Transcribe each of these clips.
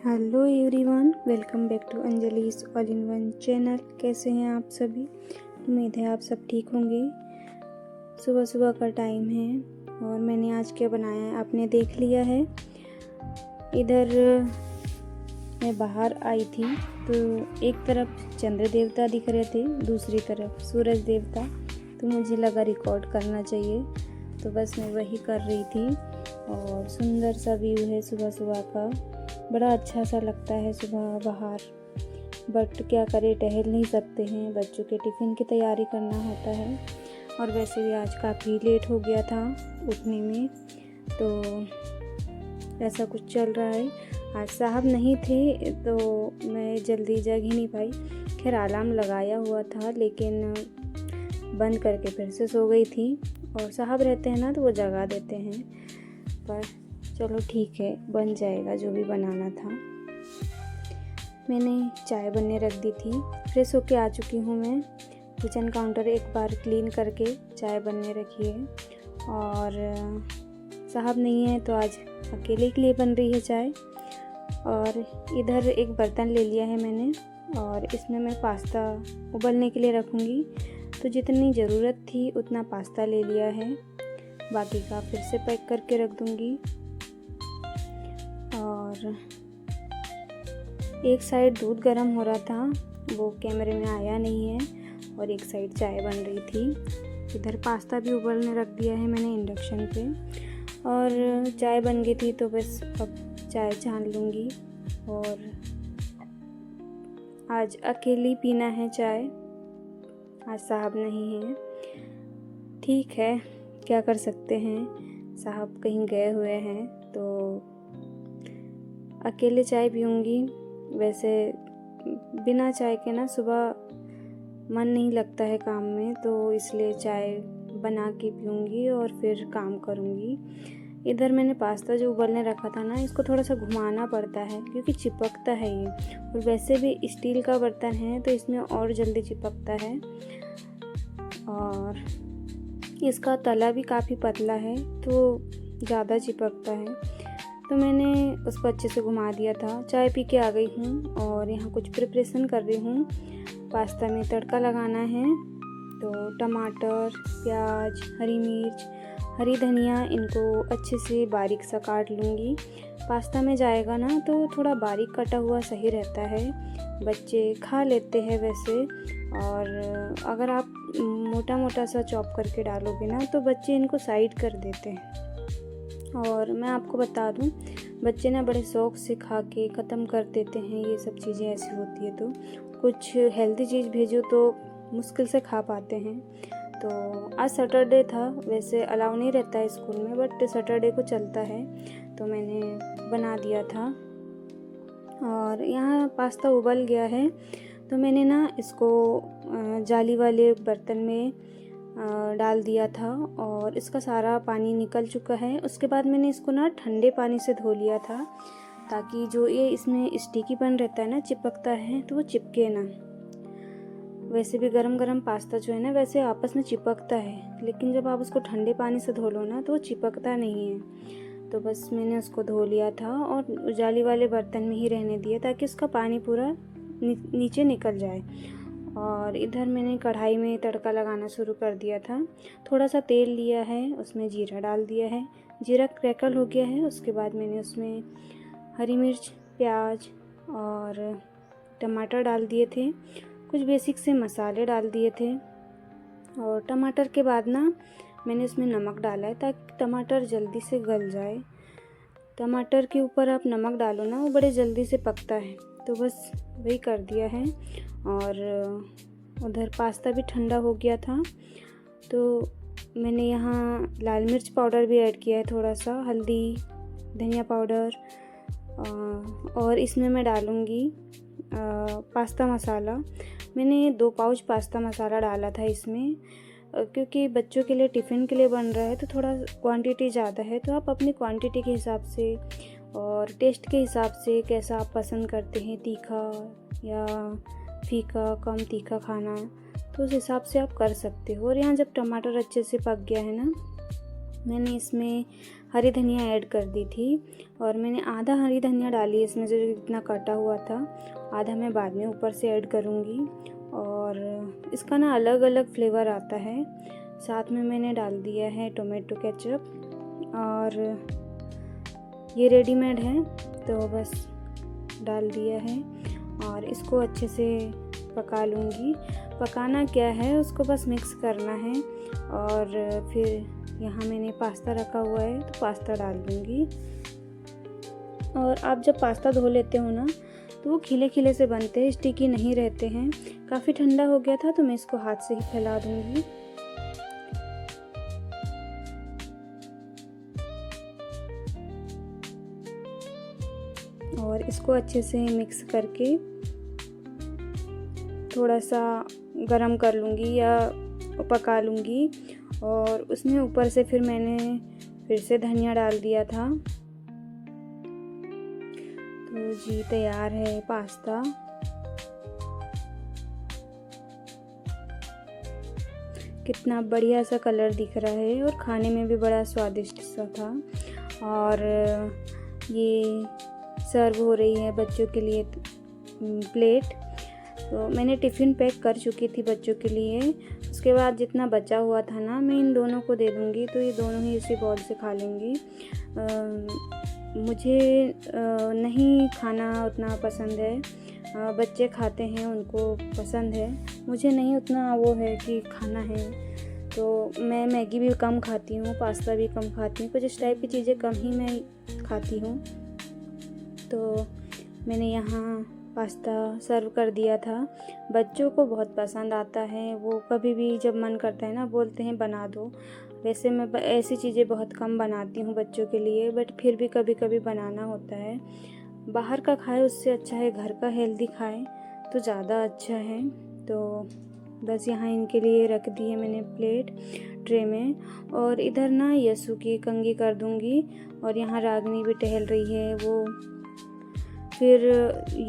Hello everyone, welcome back to Anjali's all in one channel. कैसे हैं आप सभी? उम्मीद है आप सब ठीक होंगे। सुबह सुबह का टाइम है और मैंने आज क्या बनाया है आपने देख लिया है। इधर मैं बाहर आई थी तो एक तरफ चंद्र देवता दिख रहे थे, दूसरी तरफ सूरज देवता। तो मुझे लगा रिकॉर्ड करना चाहिए, तो बस मैं वही कर रही थी। और सुंदर सा व्यू है सुबह सुबह का, बड़ा अच्छा सा लगता है सुबह बाहर। बट क्या करें, टहल नहीं सकते हैं, बच्चों के टिफ़िन की तैयारी करना होता है। और वैसे भी आज काफ़ी लेट हो गया था उठने में, तो ऐसा कुछ चल रहा है। आज साहब नहीं थे तो मैं जल्दी जग ही नहीं पाई। खैर अलार्म लगाया हुआ था लेकिन बंद करके फिर से सो गई थी। और साहब रहते हैं ना तो वो जगा देते हैं, पर चलो ठीक है, बन जाएगा जो भी बनाना था। मैंने चाय बनने रख दी थी। फ्रेश होके आ चुकी हूँ मैं। किचन काउंटर एक बार क्लीन करके चाय बनने रखी है। और साहब नहीं है तो आज अकेले के लिए बन रही है चाय। और इधर एक बर्तन ले लिया है मैंने और इसमें मैं पास्ता उबलने के लिए रखूँगी। तो जितनी ज़रूरत थी उतना पास्ता ले लिया है, बाकी का फिर से पैक करके रख दूँगी। और एक साइड दूध गर्म हो रहा था, वो कैमरे में आया नहीं है, और एक साइड चाय बन रही थी। इधर पास्ता भी उबलने रख दिया है मैंने इंडक्शन पे। और चाय बन गई थी तो बस अब चाय छान लूँगी। और आज अकेली पीना है चाय, आज साहब नहीं है। ठीक है, क्या कर सकते हैं, साहब कहीं गए हुए हैं तो अकेले चाय पीऊँगी। वैसे बिना चाय के ना सुबह मन नहीं लगता है काम में, तो इसलिए चाय बना के पीऊँगी और फिर काम करूँगी। इधर मैंने पास्ता जो उबलने रखा था ना, इसको थोड़ा सा घुमाना पड़ता है क्योंकि चिपकता है ये। और वैसे भी स्टील का बर्तन है तो इसमें और जल्दी चिपकता है। और इसका तला भी काफ़ी पतला है तो ज़्यादा चिपकता है। तो मैंने उसको अच्छे से घुमा दिया था। चाय पी के आ गई हूँ और यहाँ कुछ प्रिपरेशन कर रही हूँ। पास्ता में तड़का लगाना है, तो टमाटर, प्याज, हरी मिर्च, हरी धनिया, इनको अच्छे से बारीक सा काट लूँगी। पास्ता में जाएगा ना तो थोड़ा बारीक कटा हुआ सही रहता है, बच्चे खा लेते हैं वैसे। और अगर आप मोटा मोटा सा चॉप करके डालोगे ना तो बच्चे इनको साइड कर देते हैं। और मैं आपको बता दूं, बच्चे ना बड़े शौक़ से खा के ख़त्म कर देते हैं। ये सब चीज़ें ऐसी होती है, तो कुछ हेल्दी चीज़ भेजो तो मुश्किल से खा पाते हैं। तो आज सैटरडे था, वैसे अलाउ नहीं रहता है स्कूल में, बट सैटरडे को चलता है तो मैंने बना दिया था। और यहाँ पास्ता उबल गया है तो मैंने ना इसको जाली वाले बर्तन में डाल दिया था और इसका सारा पानी निकल चुका है। उसके बाद मैंने इसको ना ठंडे पानी से धो लिया था, ताकि जो ये इसमें स्टिकीपन रहता है ना, चिपकता है तो वो चिपके ना। वैसे भी गरम गरम पास्ता जो है ना वैसे आपस में चिपकता है, लेकिन जब आप उसको ठंडे पानी से धो लो ना तो वो चिपकता नहीं है। तो बस मैंने उसको धो लिया था और जाली वाले बर्तन में ही रहने दिया ताकि उसका पानी पूरा नीचे निकल जाए। और इधर मैंने कढ़ाई में तड़का लगाना शुरू कर दिया था। थोड़ा सा तेल लिया है, उसमें जीरा डाल दिया है। जीरा क्रैकल हो गया है, उसके बाद मैंने उसमें हरी मिर्च, प्याज और टमाटर डाल दिए थे। कुछ बेसिक से मसाले डाल दिए थे। और टमाटर के बाद ना मैंने उसमें नमक डाला है ताकि टमाटर जल्दी से गल जाए। टमाटर के ऊपर आप नमक डालो ना, वो बड़े जल्दी से पकता है, तो बस वही कर दिया है। और उधर पास्ता भी ठंडा हो गया था तो मैंने यहाँ लाल मिर्च पाउडर भी ऐड किया है, थोड़ा सा हल्दी, धनिया पाउडर। और इसमें मैं डालूँगी पास्ता मसाला। मैंने 2 पाउच पास्ता मसाला डाला था इसमें, क्योंकि बच्चों के लिए टिफ़िन के लिए बन रहा है तो थोड़ा क्वांटिटी ज़्यादा है। तो आप अपनी क्वांटिटी के हिसाब से और टेस्ट के हिसाब से, कैसा आप पसंद करते हैं, तीखा या फीका, कम तीखा खाना, तो उस हिसाब से आप कर सकते हो। और यहाँ जब टमाटर अच्छे से पक गया है ना, मैंने इसमें हरी धनिया ऐड कर दी थी और मैंने आधा हरी धनिया डाली इसमें जो इतना कटा हुआ था, आधा मैं बाद में ऊपर से ऐड करूँगी और इसका ना अलग अलग फ्लेवर आता है। साथ में मैंने डाल दिया है टोमेटो केचप और ये रेडीमेड है तो बस डाल दिया है और इसको अच्छे से पका लूँगी। पकाना क्या है, उसको बस मिक्स करना है और फिर यहाँ मैंने पास्ता रखा हुआ है तो पास्ता डाल दूँगी। और आप जब पास्ता धो लेते हो ना तो वो खिले खिले से बनते हैं, स्टिकी नहीं रहते हैं। काफ़ी ठंडा हो गया था तो मैं इसको हाथ से ही फैला दूँगी। और इसको अच्छे से मिक्स करके थोड़ा सा गरम कर लूँगी या पका लूँगी और उसमें ऊपर से फिर मैंने फिर से धनिया डाल दिया था। तो जी तैयार है पास्ता। कितना बढ़िया सा कलर दिख रहा है और खाने में भी बड़ा स्वादिष्ट सा था। और ये सर्व हो रही है बच्चों के लिए प्लेट। तो मैंने टिफ़िन पैक कर चुकी थी बच्चों के लिए। उसके बाद जितना बचा हुआ था ना मैं इन दोनों को दे दूँगी तो ये दोनों ही इसी बाउल से खा लेंगे। मुझे नहीं खाना उतना पसंद है, बच्चे खाते हैं उनको पसंद है, मुझे नहीं उतना वो है कि खाना है। तो मैं मैगी भी कम खाती हूँ, पास्ता भी कम खाती हूँ, कुछ इस टाइप की चीज़ें कम ही मैं खाती हूँ। तो मैंने यहाँ पास्ता सर्व कर दिया था। बच्चों को बहुत पसंद आता है, वो कभी भी जब मन करता है ना बोलते हैं बना दो। वैसे मैं ऐसी चीज़ें बहुत कम बनाती हूँ बच्चों के लिए, बट फिर भी कभी कभी बनाना होता है। बाहर का खाए उससे अच्छा है घर का हेल्दी खाए तो ज़्यादा अच्छा है। तो बस यहाँ इनके लिए रख दी है मैंने प्लेट ट्रे में। और इधर ना यसु की कंघी कर दूँगी और यहाँ रागनी भी टहल रही है। वो फिर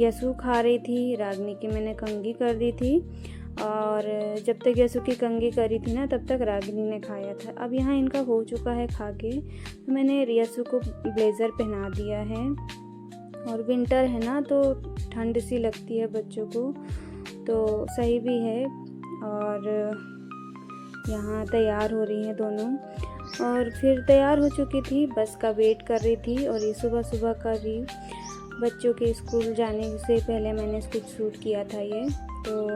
यसु खा रही थी, रागनी की मैंने कंघी कर दी थी और जब तक यसु की कंघी करी थी ना तब तक रागनी ने खाया था। अब यहाँ इनका हो चुका है खा के, तो मैंने यसु को ब्लेज़र पहना दिया है। और विंटर है ना तो ठंड सी लगती है बच्चों को, तो सही भी है। और यहाँ तैयार हो रही हैं दोनों और फिर तैयार हो चुकी थी, बस का वेट कर रही थी। और ये सुबह सुबह का भी बच्चों के स्कूल जाने से पहले मैंने इसको शूट किया था। ये तो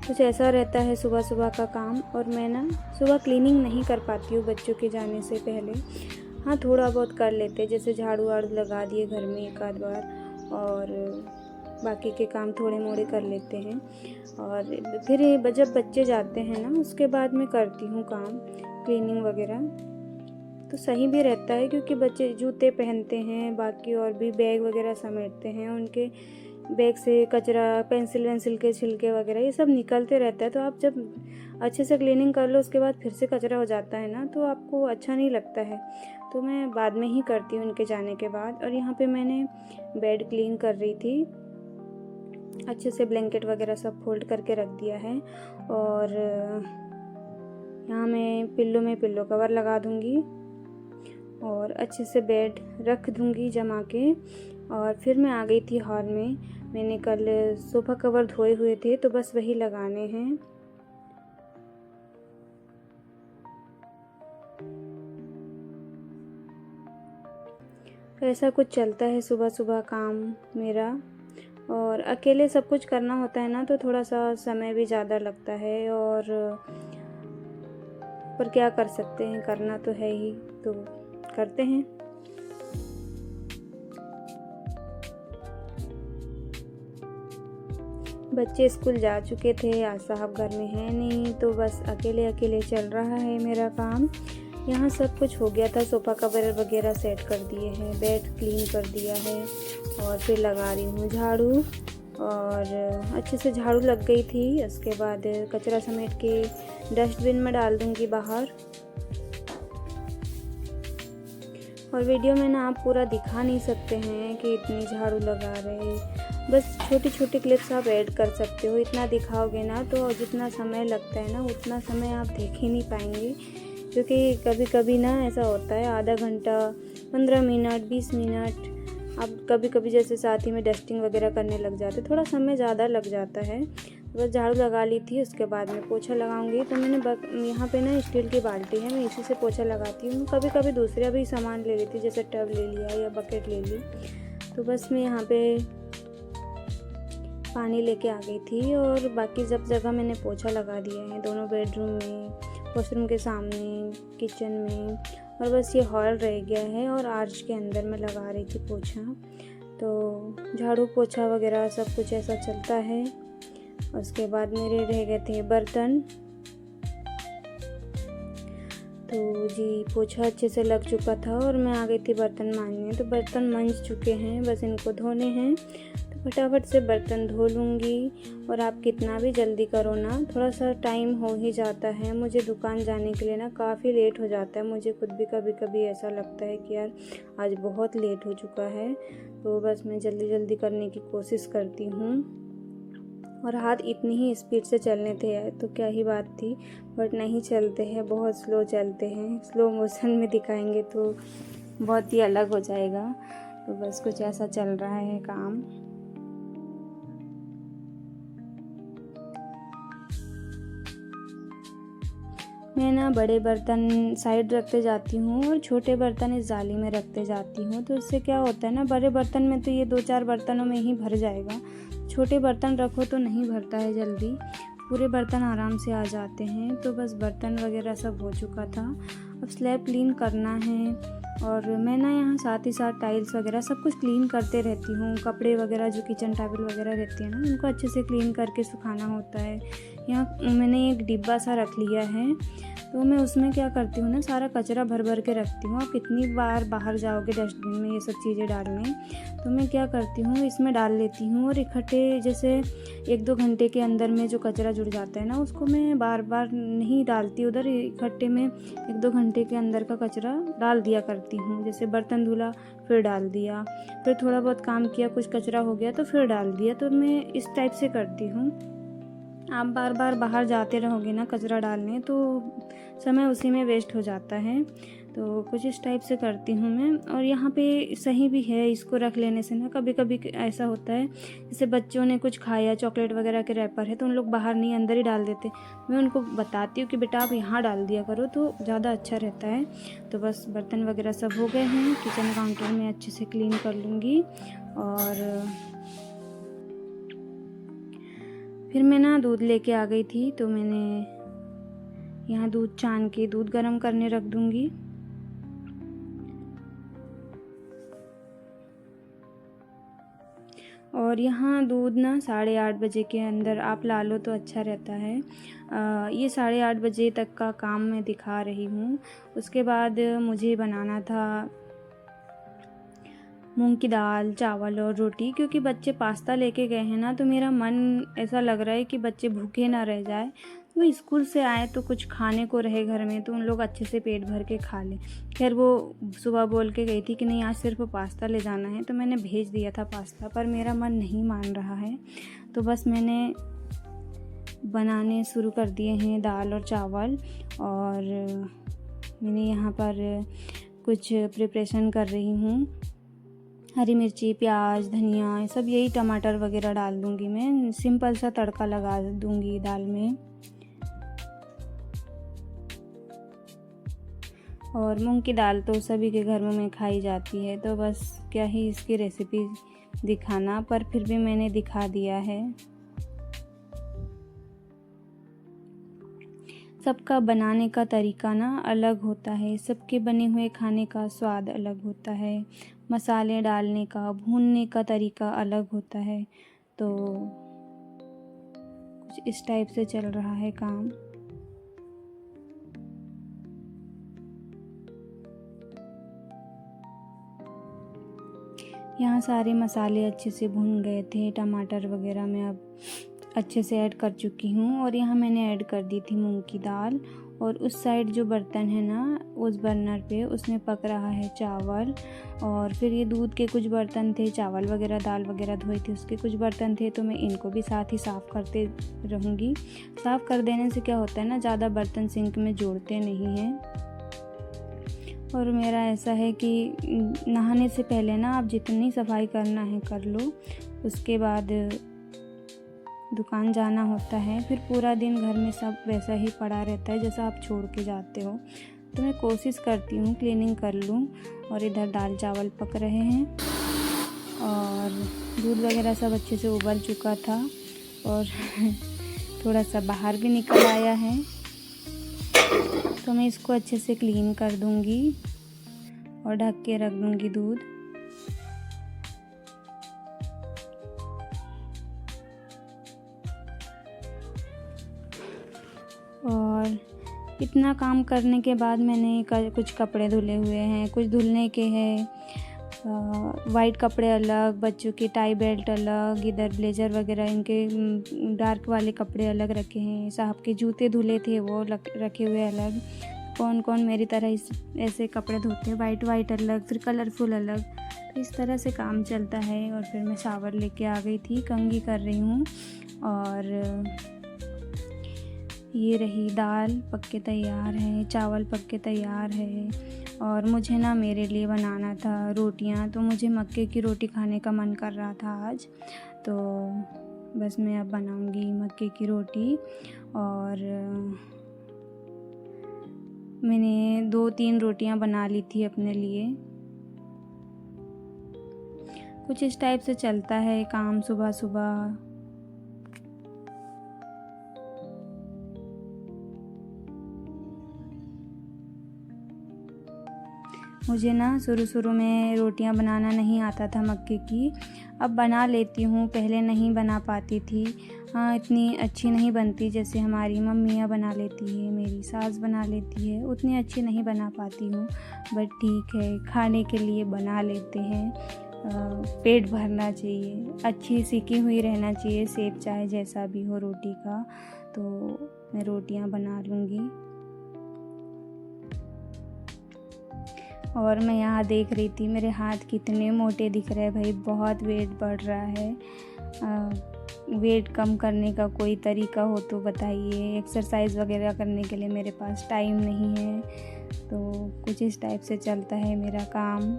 कुछ ऐसा रहता है सुबह सुबह का काम। और मैं ना सुबह क्लीनिंग नहीं कर पाती हूँ बच्चों के जाने से पहले। हाँ थोड़ा बहुत कर लेते, जैसे झाड़ू वाड़ू लगा दिए घर में एक आध बार और बाकी के काम थोड़े मोड़े कर लेते हैं। और फिर जब बच्चे जाते हैं ना उसके बाद मैं करती हूँ काम क्लीनिंग वगैरह, तो सही भी रहता है क्योंकि बच्चे जूते पहनते हैं, बाकी और भी बैग वगैरह समेटते हैं, उनके बैग से कचरा, पेंसिल वेंसिल के छिलके वगैरह ये सब निकलते रहता है। तो आप जब अच्छे से क्लीनिंग कर लो उसके बाद फिर से कचरा हो जाता है ना तो आपको अच्छा नहीं लगता है। तो मैं बाद में ही करती हूँ उनके जाने के बाद। और यहाँ पे मैंने बेड क्लीन कर रही थी, अच्छे से ब्लैंकेट वगैरह सब फोल्ड करके रख दिया है। और यहाँ मैं पिल्लो में पिल्लो कवर लगा दूँगी और अच्छे से बेड रख दूँगी जमा के। और फिर मैं आ गई थी हॉल में। मैंने कल सोफ़ा कवर धोए हुए थे तो बस वही लगाने हैं। तो ऐसा कुछ चलता है सुबह सुबह काम मेरा। और अकेले सब कुछ करना होता है ना तो थोड़ा सा समय भी ज़्यादा लगता है। और पर क्या कर सकते हैं, करना तो है ही, तो करते हैं। बच्चे स्कूल जा चुके थे, आज साहब घर में है नहीं, तो बस अकेले अकेले चल रहा है मेरा काम। यहाँ सब कुछ हो गया था, सोफ़ा कवर वगैरह सेट कर दिए हैं, बेड क्लीन कर दिया है और फिर लगा रही हूँ झाड़ू। और अच्छे से झाड़ू लग गई थी, उसके बाद कचरा समेट के डस्टबिन में डाल दूँगी बाहर। और वीडियो में ना आप पूरा दिखा नहीं सकते हैं कि इतनी झाड़ू लगा रहे, बस छोटी छोटी क्लिप्स आप ऐड कर सकते हो। इतना दिखाओगे ना तो जितना समय लगता है ना उतना समय आप देख ही नहीं पाएंगे क्योंकि कभी कभी ना ऐसा होता है आधा घंटा 15 मिनट 20 मिनट, अब कभी कभी जैसे साथ ही में डस्टिंग वगैरह करने लग जाते, थोड़ा समय ज़्यादा लग जाता है। बस झाड़ू लगा ली थी, उसके बाद में पोछा लगाऊंगी। तो मैंने यहाँ पे ना स्टील की बाल्टी है, मैं इसी से पोछा लगाती हूँ। कभी कभी दूसरा भी सामान ले लेती, जैसे टब ले लिया या बकेट ले ली। तो बस मैं यहाँ पे पानी लेके आ गई थी और बाकी सब जगह मैंने पोछा लगा दिया है, दोनों बेडरूम में, वॉशरूम के सामने, किचन में, और बस ये हॉल रह गया है और आर्च के अंदर मैं लगा रही थी पोछा। तो झाड़ू पोछा वगैरह सब कुछ ऐसा चलता है। उसके बाद मेरे रह गए थे बर्तन, तो जी पोछा अच्छे से लग चुका था और मैं आ गई थी बर्तन मांजने। तो बर्तन मंज चुके हैं, बस इनको धोने हैं। तो फटाफट से बर्तन धो लूँगी। और आप कितना भी जल्दी करो ना, थोड़ा सा टाइम हो ही जाता है। मुझे दुकान जाने के लिए ना काफ़ी लेट हो जाता है। मुझे खुद भी कभी कभी ऐसा लगता है कि यार आज बहुत लेट हो चुका है। तो बस मैं जल्दी जल्दी करने की कोशिश करती हूँ। और हाथ इतनी ही स्पीड से चलने थे तो क्या ही बात थी, बट नहीं चलते हैं, बहुत स्लो चलते हैं। स्लो मोशन में दिखाएंगे तो बहुत ही अलग हो जाएगा। तो बस कुछ ऐसा चल रहा है काम। मैं ना बड़े बर्तन साइड रखते जाती हूँ और छोटे बर्तन इस जाली में रखते जाती हूँ। तो इससे क्या होता है ना, बड़े बर्तन में तो ये 2-4 बर्तनों में ही भर जाएगा, छोटे बर्तन रखो तो नहीं भरता है जल्दी, पूरे बर्तन आराम से आ जाते हैं। तो बस बर्तन वगैरह सब हो चुका था, अब स्लैब क्लीन करना है। और मैं ना यहाँ साथ ही साथ टाइल्स वगैरह सब कुछ क्लीन करते रहती हूँ। कपड़े वगैरह जो किचन टॉवल वगैरह रहती है ना, उनको अच्छे से क्लीन करके सुखाना होता है। यहाँ मैंने एक डिब्बा सा रख लिया है, तो मैं उसमें क्या करती हूँ ना, सारा कचरा भर भर के रखती हूँ। आप कितनी बार बाहर जाओगे डस्टबिन में ये सब चीज़ें डालने, तो मैं क्या करती हूँ इसमें डाल लेती हूँ। और इकट्ठे जैसे 1-2 घंटे के अंदर में जो कचरा जुड़ जाता है ना, उसको मैं बार बार नहीं डालती उधर, इकट्ठे में 1-2 घंटे के अंदर का कचरा डाल दिया करती हूँ। जैसे बर्तन धुला फिर डाल दिया, फिर थोड़ा बहुत काम किया, कुछ कचरा हो गया तो फिर डाल दिया। तो मैं इस टाइप से करती हूँ। आप बार बार बाहर जाते रहोगे ना कचरा डालने, तो समय उसी में वेस्ट हो जाता है। तो कुछ इस टाइप से करती हूँ मैं। और यहाँ पे सही भी है, इसको रख लेने से ना कभी कभी ऐसा होता है, जैसे बच्चों ने कुछ खाया, चॉकलेट वगैरह के रैपर है, तो उन लोग बाहर नहीं अंदर ही डाल देते। मैं उनको बताती हूँ कि बेटा आप यहाँ डाल दिया करो, तो ज़्यादा अच्छा रहता है। तो बस बर्तन वगैरह सब हो गए हैं, किचन काउंटर में अच्छे से क्लीन कर लूँगी। और फिर मैं ना दूध लेके आ गई थी, तो मैंने यहाँ दूध छान के दूध गर्म करने रख दूँगी। और यहाँ दूध ना 8:30 बजे के अंदर आप ला लो तो अच्छा रहता है। ये 8:30 बजे तक का काम मैं दिखा रही हूँ। उसके बाद मुझे बनाना था मूंग की दाल, चावल और रोटी, क्योंकि बच्चे पास्ता लेके गए हैं ना, तो मेरा मन ऐसा लग रहा है कि बच्चे भूखे ना रह जाए। वो स्कूल से आए तो कुछ खाने को रहे घर में, तो उन लोग अच्छे से पेट भर के खा लें। खैर वो सुबह बोल के गई थी कि नहीं आज सिर्फ पास्ता ले जाना है, तो मैंने भेज दिया था पास्ता, पर मेरा मन नहीं मान रहा है। तो बस मैंने बनाने शुरू कर दिए हैं दाल और चावल। और मैंने यहाँ पर कुछ प्रिपरेशन कर रही हूँ, हरी मिर्ची, प्याज, धनिया, सब यही, टमाटर वगैरह डाल दूँगी मैं। सिंपल सा तड़का लगा दूँगी दाल में। और मूंग की दाल तो सभी के घरों में खाई जाती है, तो बस क्या ही इसकी रेसिपी दिखाना, पर फिर भी मैंने दिखा दिया है। सबका बनाने का तरीका ना अलग होता है, सबके बने हुए खाने का स्वाद अलग होता है, मसाले डालने का, भूनने का तरीका अलग होता है। तो कुछ इस टाइप से चल रहा है काम। यहाँ सारे मसाले अच्छे से भुन गए थे, टमाटर वगैरह मैं अब अच्छे से ऐड कर चुकी हूँ। और यहाँ मैंने ऐड कर दी थी मूंग की दाल और उस साइड जो बर्तन है ना, उस बर्नर पे उसमें पक रहा है चावल। और फिर ये दूध के कुछ बर्तन थे, चावल वगैरह दाल वगैरह धोई थी उसके कुछ बर्तन थे, तो मैं इनको भी साथ ही साफ़ करते रहूँगी। साफ़ कर देने से क्या होता है ना, ज़्यादा बर्तन सिंक में जोड़ते नहीं हैं। और मेरा ऐसा है कि नहाने से पहले ना आप जितनी सफाई करना है कर लो, उसके बाद दुकान जाना होता है। फिर पूरा दिन घर में सब वैसा ही पड़ा रहता है जैसा आप छोड़ के जाते हो। तो मैं कोशिश करती हूँ क्लीनिंग कर लूँ। और इधर दाल चावल पक रहे हैं और दूध वगैरह सब अच्छे से उबल चुका था और थोड़ा सा बाहर भी निकल आया है। तो मैं इसको अच्छे से क्लीन कर दूँगी और ढक के रख दूँगी दूध। और इतना काम करने के बाद मैंने कुछ कपड़े धुले हुए हैं, कुछ धुलने के हैं। वाइट कपड़े अलग, बच्चों की टाई बेल्ट अलग, इधर ब्लेज़र वगैरह इनके डार्क वाले कपड़े अलग रखे हैं। साहब के जूते धुले थे वो रखे हुए अलग। कौन कौन मेरी तरह ऐसे कपड़े धोते हैं, वाइट अलग, फिर कलरफुल अलग। तो इस तरह से काम चलता है। और फिर मैं शावर लेके आ गई थी, कंघी कर रही हूँ। और ये रही दाल पक के तैयार है, चावल पक के तैयार है। और मुझे ना मेरे लिए बनाना था रोटियां, तो मुझे मक्के की रोटी खाने का मन कर रहा था आज। तो बस मैं अब बनाऊंगी मक्के की रोटी। और मैंने 2-3 रोटियां बना ली थी अपने लिए। कुछ इस टाइप से चलता है काम सुबह सुबह। मुझे ना शुरू में रोटियां बनाना नहीं आता था मक्के की, अब बना लेती हूँ। पहले नहीं बना पाती थी। हाँ, इतनी अच्छी नहीं बनती जैसे हमारी मम्मियाँ बना लेती है, मेरी सास बना लेती है, उतनी अच्छी नहीं बना पाती हूँ। बट ठीक है, खाने के लिए बना लेते हैं। पेट भरना चाहिए, अच्छी सीखी हुई रहना चाहिए, शेप चाहे जैसा भी हो रोटी का। तो मैं रोटियां बना लूँगी। और मैं यहाँ देख रही थी मेरे हाथ कितने मोटे दिख रहे हैं भाई, बहुत वेट बढ़ रहा है। वेट कम करने का कोई तरीका हो तो बताइए। एक्सरसाइज वगैरह करने के लिए मेरे पास टाइम नहीं है, तो कुछ इस टाइप से चलता है मेरा काम।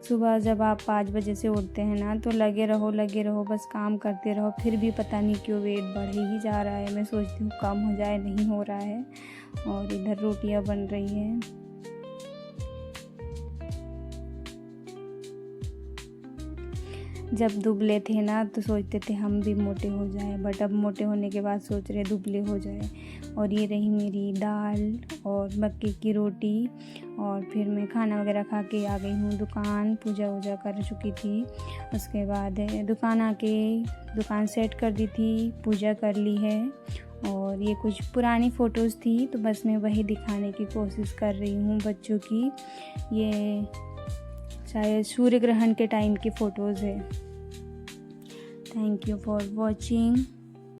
सुबह जब आप 5 बजे से उठते हैं ना, तो लगे रहो बस काम करते रहो, फिर भी पता नहीं क्यों वेट बढ़ ही जा रहा है। मैं सोचती हूँ कम हो जाए, नहीं हो रहा है। और इधर रोटियां बन रही हैं। जब दुबले थे ना तो सोचते थे हम भी मोटे हो जाए, बट अब मोटे होने के बाद सोच रहे दुबले हो जाए। और ये रही मेरी दाल और मक्के की रोटी। और फिर मैं खाना वगैरह खा के आ गई हूँ दुकान, पूजा वूजा कर चुकी थी। उसके बाद दुकान सेट कर दी थी, पूजा कर ली है। और ये कुछ पुरानी फ़ोटोज़ थी, तो बस मैं वही दिखाने की कोशिश कर रही हूँ बच्चों की। ये शायद सूर्य ग्रहण के टाइम की फ़ोटोज़ है। Thank you for watching.